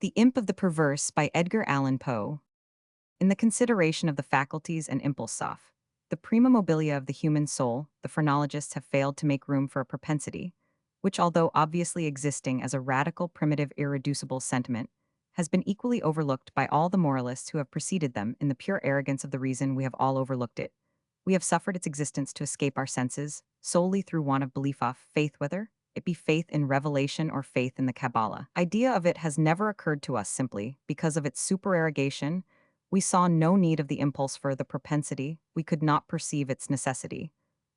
The Imp of the Perverse by Edgar Allan Poe. In the consideration of the faculties and impulse of the prima mobilia of the human soul, the phrenologists have failed to make room for a propensity, which, although obviously existing as a radical, primitive, irreducible sentiment, has been equally overlooked by all the moralists who have preceded them in the pure arrogance of the reason we have all overlooked it. We have suffered its existence to escape our senses, solely through want of belief of faith, whether it be faith in revelation or faith in the Kabbalah. Idea of it has never occurred to us simply because of its supererogation. We saw no need of the impulse for the propensity, we could not perceive its necessity.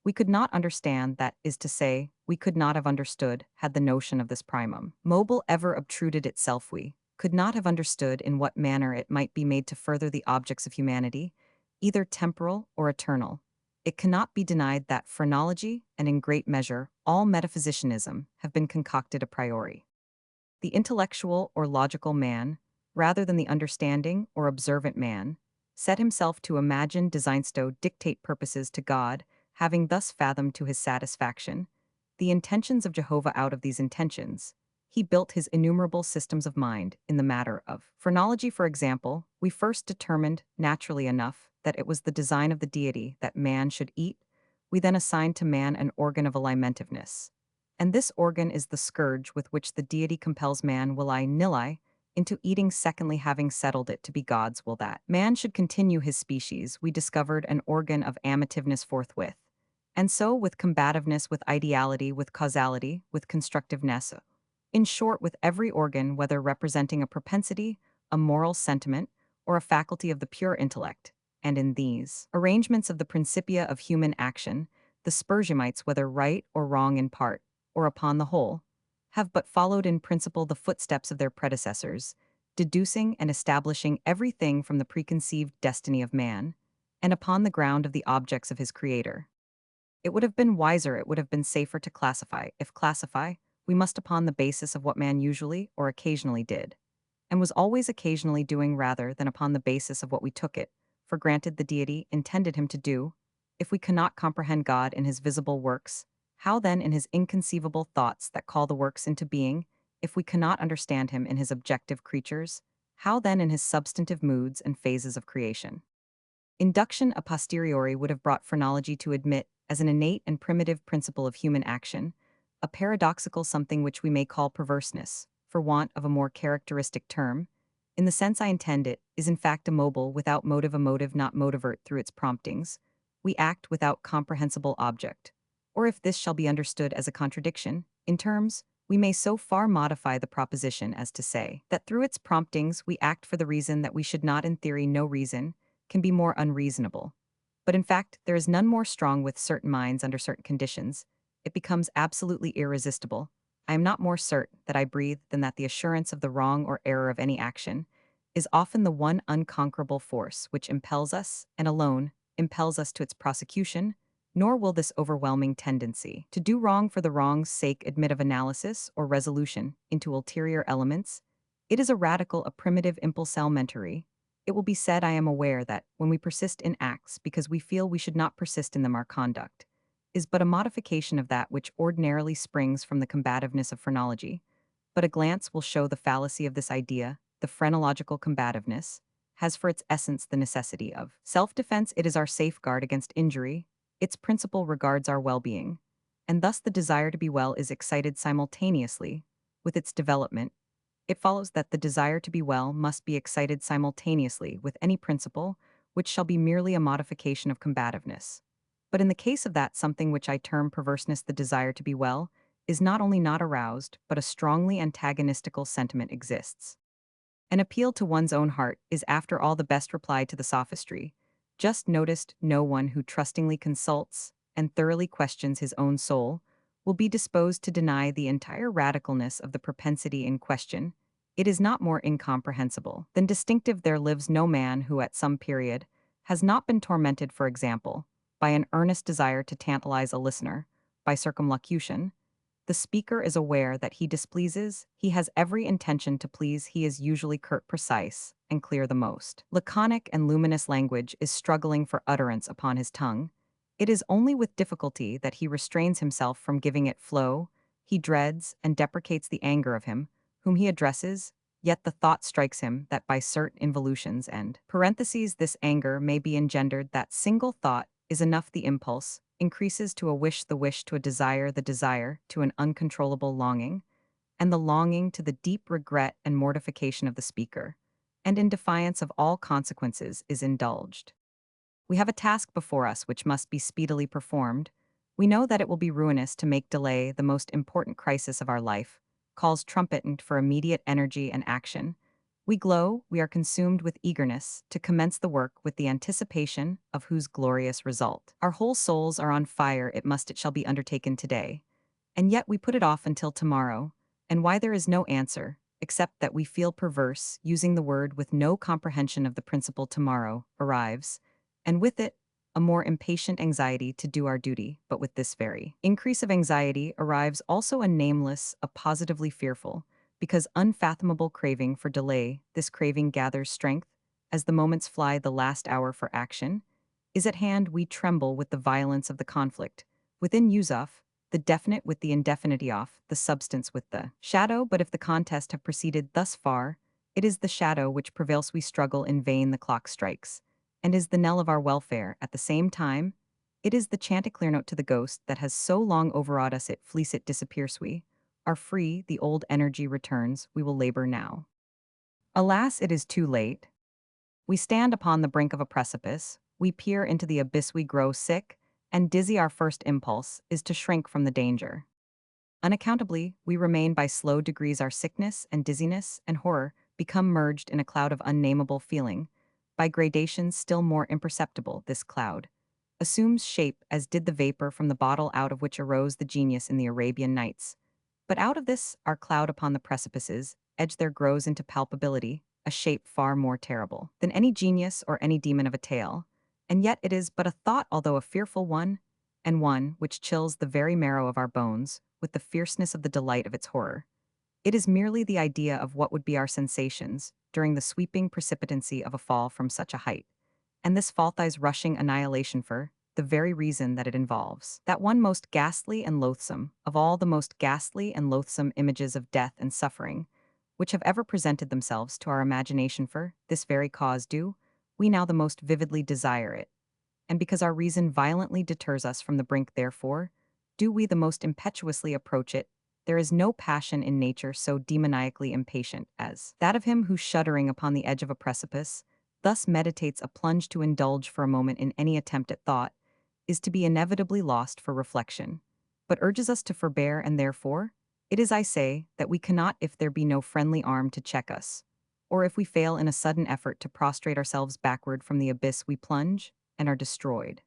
We could not understand, that is to say, we could not have understood, had the notion of this primum mobile ever obtruded itself. We could not have understood in what manner it might be made to further the objects of humanity, either temporal or eternal. It cannot be denied that phrenology, and in great measure, all metaphysicianism, have been concocted a priori. The intellectual or logical man, rather than the understanding or observant man, set himself to imagine, designsto dictate purposes to God, having thus fathomed to his satisfaction the intentions of Jehovah. Out of these intentions, he built his innumerable systems of mind. In the matter of phrenology, for example, we first determined, naturally enough, that it was the design of the deity that man should eat. We then assigned to man an organ of alimentiveness. And this organ is the scourge with which the deity compels man willy nilly into eating. Secondly, having settled it to be God's will that man should continue his species, we discovered an organ of amativeness forthwith. And so with combativeness, with ideality, with causality, with constructiveness, in short, with every organ, whether representing a propensity, a moral sentiment, or a faculty of the pure intellect. And in these arrangements of the principia of human action, the Spurzheimites, whether right or wrong in part, or upon the whole, have but followed in principle the footsteps of their predecessors, deducing and establishing everything from the preconceived destiny of man, and upon the ground of the objects of his Creator. It would have been wiser, it would have been safer to classify. If classify, we must upon the basis of what man usually or occasionally did, and was always occasionally doing, rather than upon the basis of what we took it for granted the deity intended him to do. If we cannot comprehend God in his visible works, how then in his inconceivable thoughts that call the works into being? If we cannot understand him in his objective creatures, how then in his substantive moods and phases of creation? Induction a posteriori would have brought phrenology to admit, as an innate and primitive principle of human action, a paradoxical something which we may call perverseness, for want of a more characteristic term. In the sense I intend, it is in fact immobile, without motive, a motive not motivate through its promptings. We act without comprehensible object. Or if this shall be understood as a contradiction, in terms, we may so far modify the proposition as to say that through its promptings we act for the reason that we should not. In theory, no reason can be more unreasonable. But in fact, there is none more strong with certain minds under certain conditions. It becomes absolutely irresistible. I am not more certain that I breathe than that the assurance of the wrong or error of any action is often the one unconquerable force which impels us, and alone impels us to its prosecution. Nor will this overwhelming tendency to do wrong for the wrong's sake admit of analysis or resolution into ulterior elements. It is a radical, a primitive impulse elementary. It will be said, I am aware that, when we persist in acts because we feel we should not persist in them, our conduct is but a modification of that which ordinarily springs from the combativeness of phrenology. But a glance will show the fallacy of this idea. The phrenological combativeness has for its essence the necessity of self-defense. It is our safeguard against injury. Its principle regards our well-being. And thus the desire to be well is excited simultaneously with its development. It follows that the desire to be well must be excited simultaneously with any principle which shall be merely a modification of combativeness. But in the case of that something which I term perverseness, the desire to be well is not only not aroused, but a strongly antagonistical sentiment exists. An appeal to one's own heart is after all the best reply to the sophistry. Just noticed, no one who trustingly consults and thoroughly questions his own soul will be disposed to deny the entire radicalness of the propensity in question. It is not more incomprehensible than distinctive. There lives no man who at some period has not been tormented, for example, by an earnest desire to tantalize a listener, by circumlocution. The speaker is aware that he displeases, he has every intention to please, he is usually curt, precise, and clear. The most laconic and luminous language is struggling for utterance upon his tongue. It is only with difficulty that he restrains himself from giving it flow. He dreads and deprecates the anger of him whom he addresses, Yet the thought strikes him that by certain involutions and parentheses this anger may be engendered that single thought is enough the impulse, increases to a wish the wish to a desire the desire to an uncontrollable longing, and the longing to the deep regret and mortification of the speaker, and in defiance of all consequences is indulged. We have a task before us which must be speedily performed. We know that it will be ruinous to make delay the most important crisis of our life, calls trumpetant for immediate energy and action. We glow, we are consumed with eagerness to commence the work with the anticipation of whose glorious result. Our whole souls are on fire, it shall be undertaken today. And yet we put it off until tomorrow, and why there is no answer, except that we feel perverse, using the word with no comprehension of the principle tomorrow, arrives, and with it, a more impatient anxiety to do our duty, but with this very increase of anxiety arrives also a nameless, a positively fearful, because unfathomable craving for delay, this craving gathers strength, as the moments fly the last hour for action, is at hand we tremble with the violence of the conflict, within Yusuf, the definite with the indefinite off, the substance with the shadow, but if the contest have proceeded thus far, it is the shadow which prevails we struggle in vain the clock strikes, and is the knell of our welfare at the same time, it is the chanted clear note to the ghost that has so long overawed us it fleece it disappears we, are free, the old energy returns, we will labor now. Alas, it is too late. We stand upon the brink of a precipice, we peer into the abyss we grow sick, and dizzy our first impulse is to shrink from the danger. Unaccountably, we remain by slow degrees our sickness and dizziness and horror become merged in a cloud of unnameable feeling. By gradations still more imperceptible, this cloud assumes shape as did the vapor from the bottle out of which arose the genius in the Arabian Nights. But out of this, our cloud upon the precipices, edge there grows into palpability, a shape far more terrible than any genius or any demon of a tale, and yet it is but a thought although a fearful one, and one which chills the very marrow of our bones, with the fierceness of the delight of its horror. It is merely the idea of what would be our sensations during the sweeping precipitancy of a fall from such a height, and this fall thighs rushing annihilation for the very reason that it involves that one most ghastly and loathsome of all the most ghastly and loathsome images of death and suffering, which have ever presented themselves to our imagination for this very cause do, we now the most vividly desire it, and because our reason violently deters us from the brink therefore, do we the most impetuously approach it. There is no passion in nature so demoniacally impatient as that of him who, shuddering upon the edge of a precipice, thus meditates a plunge to indulge for a moment in any attempt at thought, is to be inevitably lost for reflection, but urges us to forbear, and therefore, it is, I say, that we cannot if there be no friendly arm to check us, or if we fail in a sudden effort to prostrate ourselves backward from the abyss we plunge, and are destroyed.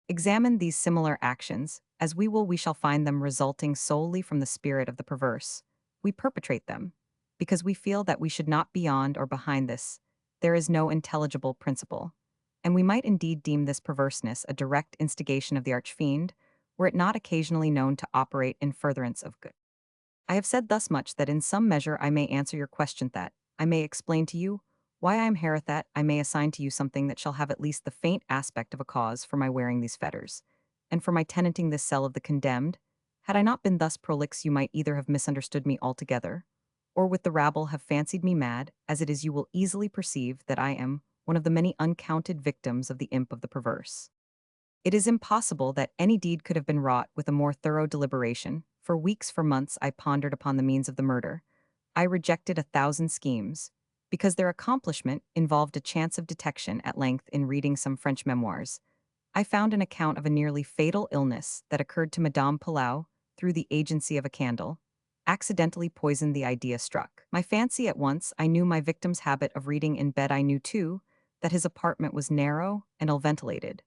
Examine these similar actions, as we will we shall find them resulting solely from the spirit of the perverse. We perpetrate them, because we feel that we should not beyond or behind this, there is no intelligible principle, and we might indeed deem this perverseness a direct instigation of the archfiend, were it not occasionally known to operate in furtherance of good. I have said thus much that in some measure I may answer your question, that I may explain to you why I am here, that I may assign to you something that shall have at least the faint aspect of a cause for my wearing these fetters, and for my tenanting this cell of the condemned. Had I not been thus prolix, you might either have misunderstood me altogether, or with the rabble have fancied me mad. As it is, you will easily perceive that I am one of the many uncounted victims of the imp of the perverse. It is impossible that any deed could have been wrought with a more thorough deliberation. For weeks, for months, I pondered upon the means of the murder. I rejected 1,000 schemes, because their accomplishment involved a chance of detection. At length, in reading some French memoirs, I found an account of a nearly fatal illness that occurred to Madame Palau through the agency of a candle, accidentally poisoned. The idea struck my fancy at once. I knew my victim's habit of reading in bed. I knew, too, that his apartment was narrow and ill-ventilated.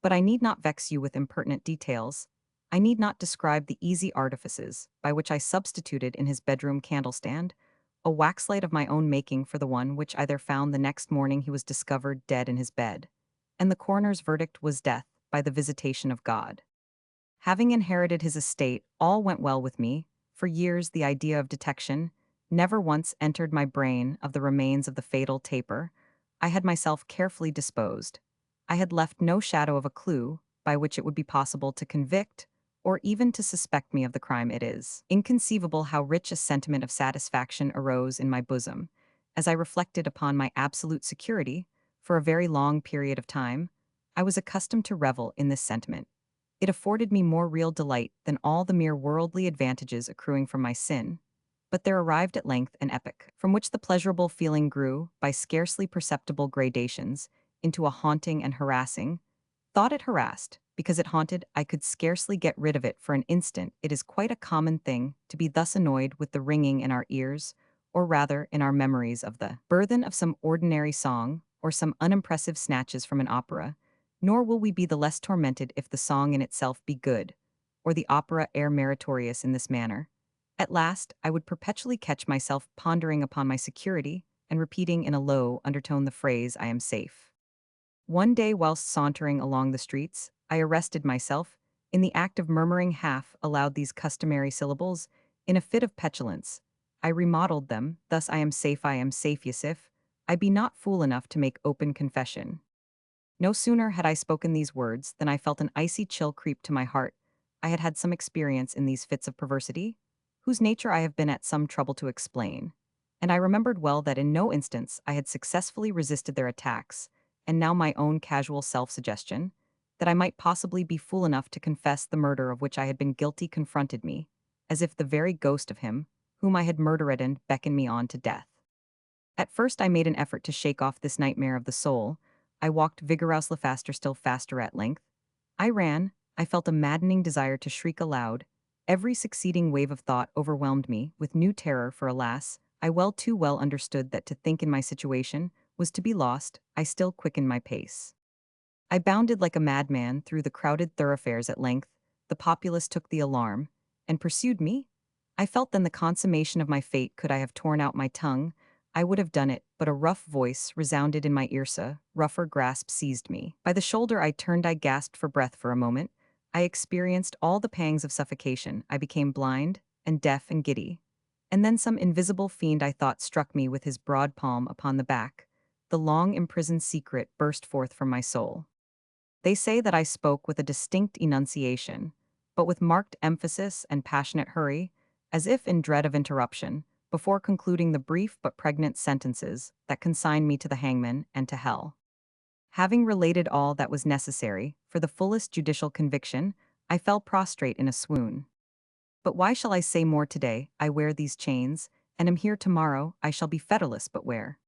But I need not vex you with impertinent details. I need not describe the easy artifices by which I substituted in his bedroom candlestand a waxlight of my own making for the one which I there found. The next morning he was discovered dead in his bed, and the coroner's verdict was death by the visitation of God. Having inherited his estate, all went well with me. For years the idea of detection never once entered my brain. Of the remains of the fatal taper, I had myself carefully disposed. I had left no shadow of a clue by which it would be possible to convict or even to suspect me of the crime it is. Inconceivable how rich a sentiment of satisfaction arose in my bosom, as I reflected upon my absolute security. For a very long period of time, I was accustomed to revel in this sentiment. It afforded me more real delight than all the mere worldly advantages accruing from my sin. But there arrived at length an epoch, from which the pleasurable feeling grew, by scarcely perceptible gradations, into a haunting and harassing. Thought it harassed, because it haunted, I could scarcely get rid of it for an instant. It is quite a common thing to be thus annoyed with the ringing in our ears, or rather in our memories of the burthen of some ordinary song, or some unimpressive snatches from an opera, nor will we be the less tormented if the song in itself be good, or the opera air meritorious in this manner. At last, I would perpetually catch myself pondering upon my security, and repeating in a low undertone the phrase, "I am safe." One day, whilst sauntering along the streets, I arrested myself, in the act of murmuring half aloud these customary syllables, in a fit of petulance. I remodeled them, thus I am safe, Yusuf. I be not fool enough to make open confession. No sooner had I spoken these words than I felt an icy chill creep to my heart. I had had some experience in these fits of perversity, whose nature I have been at some trouble to explain. And I remembered well that in no instance I had successfully resisted their attacks, and now my own casual self-suggestion, that I might possibly be fool enough to confess the murder of which I had been guilty confronted me, as if the very ghost of him, whom I had murdered and beckoned me on to death. At first I made an effort to shake off this nightmare of the soul. I walked vigorously faster, still faster at length. I ran. I felt a maddening desire to shriek aloud. Every succeeding wave of thought overwhelmed me with new terror, for alas, I well too well understood that to think in my situation was to be lost. I still quickened my pace. I bounded like a madman through the crowded thoroughfares. At length, the populace took the alarm, and pursued me. I felt then the consummation of my fate. Could I have torn out my tongue, I would have done it, but a rough voice resounded in my ears. A rougher grasp seized me. By the shoulder I turned. I gasped for breath for a moment. I experienced all the pangs of suffocation. I became blind, and deaf, and giddy. And then some invisible fiend, I thought, struck me with his broad palm upon the back. The long imprisoned secret burst forth from my soul. They say that I spoke with a distinct enunciation, but with marked emphasis and passionate hurry, as if in dread of interruption, before concluding the brief but pregnant sentences that consigned me to the hangman and to hell. Having related all that was necessary for the fullest judicial conviction, I fell prostrate in a swoon. But why shall I say more today? I wear these chains, and am here tomorrow. I shall be fetterless, but where?